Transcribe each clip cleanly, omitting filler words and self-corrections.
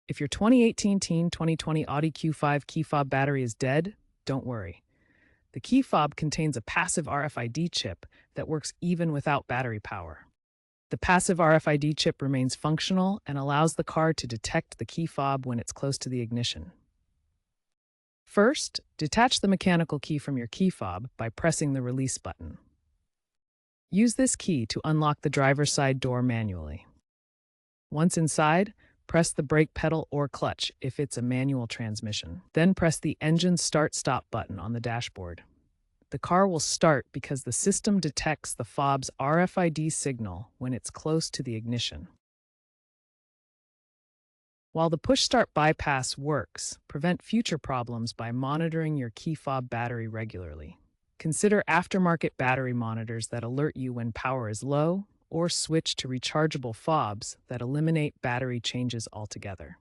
If your 2020 Audi Q5 key fob battery is dead, don't worry. The key fob contains a passive RFID chip that works even without battery power. The passive RFID chip remains functional and allows the car to detect the key fob when it's close to the ignition. First, detach the mechanical key from your key fob by pressing the release button. Use this key to unlock the driver's side door manually. Once inside, press the brake pedal or clutch if it's a manual transmission. Then press the engine start-stop button on the dashboard. The car will start because the system detects the fob's RFID signal when it's close to the ignition. While the push-start bypass works, prevent future problems by monitoring your key fob battery regularly. Consider aftermarket battery monitors that alert you when power is low, or switch to rechargeable fobs that eliminate battery changes altogether.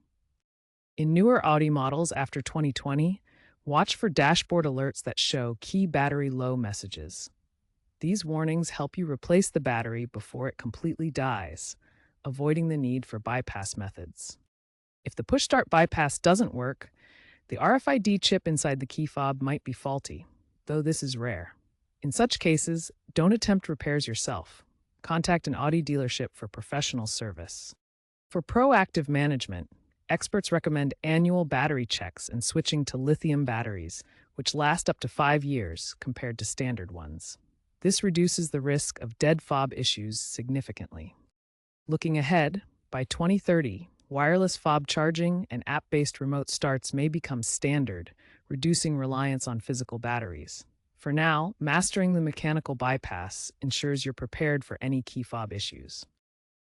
In newer Audi models after 2020, watch for dashboard alerts that show key battery low messages. These warnings help you replace the battery before it completely dies, avoiding the need for bypass methods. If the push-start bypass doesn't work, the RFID chip inside the key fob might be faulty, though this is rare. In such cases, don't attempt repairs yourself. Contact an Audi dealership for professional service. For proactive management, experts recommend annual battery checks and switching to lithium batteries, which last up to 5 years compared to standard ones. This reduces the risk of dead fob issues significantly. Looking ahead, by 2030, wireless fob charging and app-based remote starts may become standard, reducing reliance on physical batteries. For now, mastering the mechanical bypass ensures you're prepared for any key fob issues.